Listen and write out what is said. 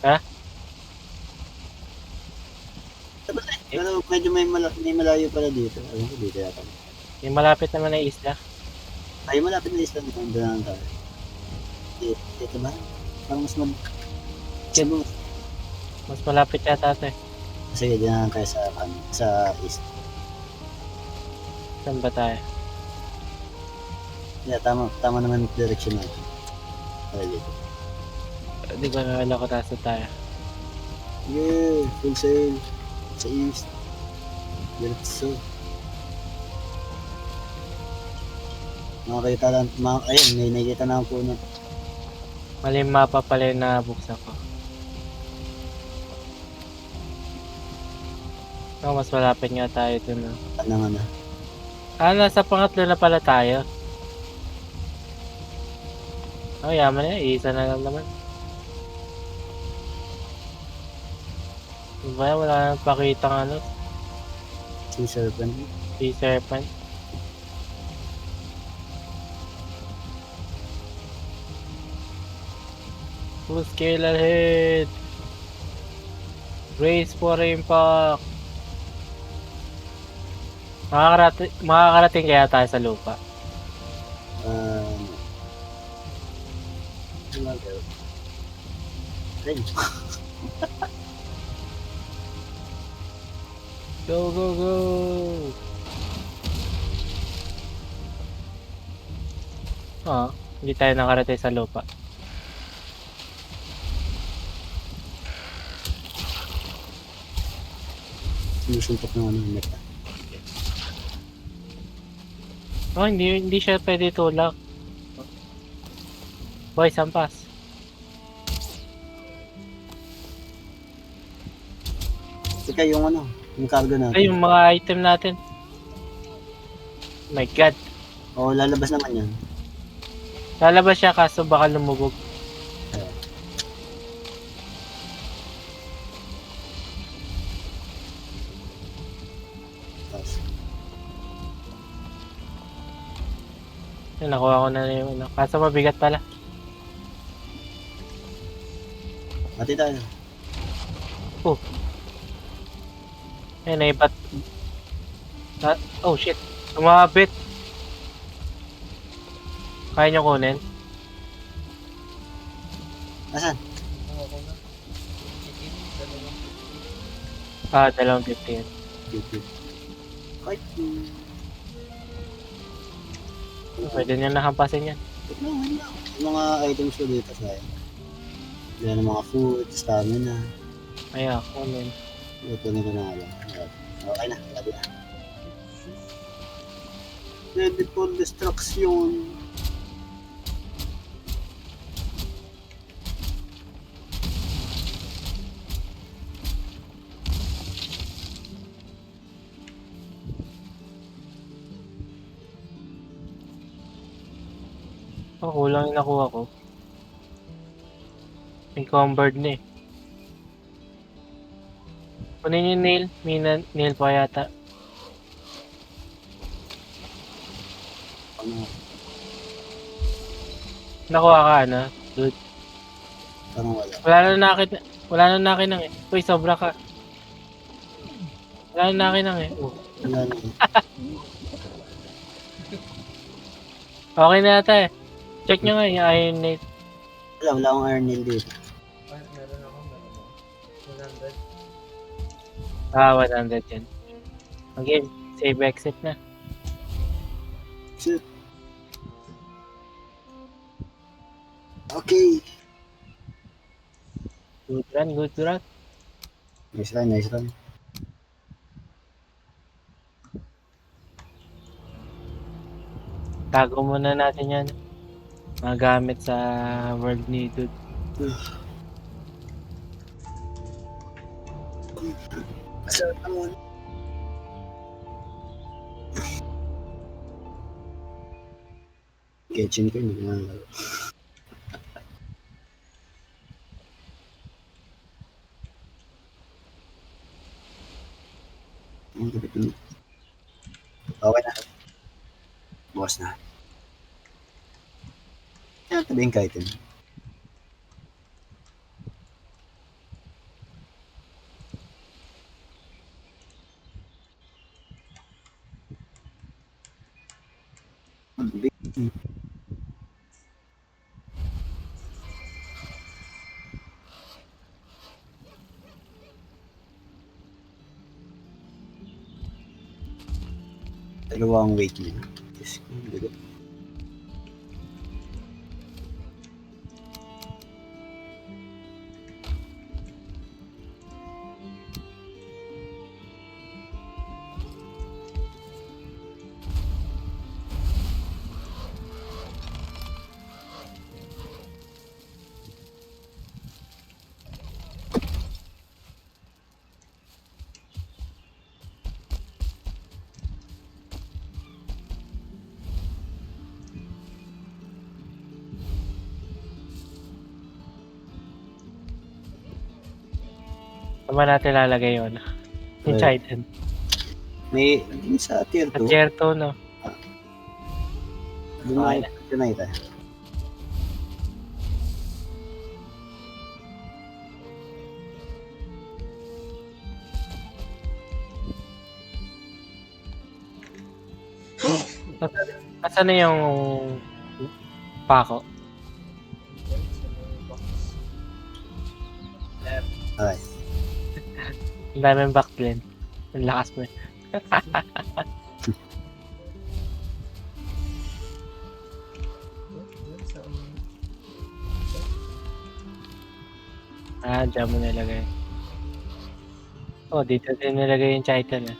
Ha? Pero medyo may malayo pala dito. Ayun ko dito yata. Yung malapit naman na isla. Ay, malapit na isla nito. Doon lang tayo. Dito ba? Parang mas Cebu. Mas malapit yata ito eh. Sige, doon lang tayo sa east. Saan ba tayo? Yeah, tama naman yung direction natin. Para dito. Hindi ko nakala ko taas na tayo. Yeah, full sail. Sa east. Diretso. Makakita lang, ayun, may nakikita na ang puno. Mali yung mapa pala yung nabuksan ko. Oh, mas malapit nga tayo dun. Ano na. Nasa pangatlo na pala tayo. Oh, yaman na. Isa na lang naman. Diba, wala nang pakita ng ano. Si Serpent. Si Serpent. Full scale ahead. Race for impact. Makakarating kaya tayo sa lupa. Go, go, go! Hindi tayo nakarating sa lupa. Sinusuntok ng ano, meta. Hindi siya pwede tulak. Boy, sampas. Teka, yung ano, yung cargo natin. Ay, yung mga item natin. My God. Oo, lalabas naman yan. Lalabas siya kaso baka lumubog. Nakuha ko na yung ano. Kaso mabigat pala. Mati tayo. Naibat. Oh shit. Tumabit. Kaya nyo kunin? Nasaan? 250. Ay, Pwede nyo nakampasin yan. wait lang. Yung mga items ko dito sa yan ng mga food, stamina. Ay, kunin. Ito nito na alam. Okay na, lagi na. Ready for destruction. Kulang yung nakuha ko. Encumbered na eh. Kunin yung nail. May nail pa yata. Ano? Nakuha ka ano? Dude. Parang wala. Wala na nakinang eh. Uy, sobra ka. Wala na nakinang eh. Wala na. Okay na yata eh. Check nyo nga yung iron nail. Wala akong iron nail dito. Ah, 100 yan. Okay, save exit na. Shit. Okay. Good run, good run. Nice run, nice run. Tago muna natin yan. Mga gamit sa world ni Dude. Sarap naman. Kitchen ko, hindi ko nalaro. Okay na. Bukas na. Kaya tabi yung kaitin. Dalawang weight niya. Yes, bigat. Tama natin lalagay yun. Yung Right. Titan. May din sa tier 2. Tier 2, no? Doon na ito. Nasaan na yung pako? Okay. Ang daming backblend. Ang lakas mo. Dyan mo nilagay. Oh, dito din nilagay yung Titan eh.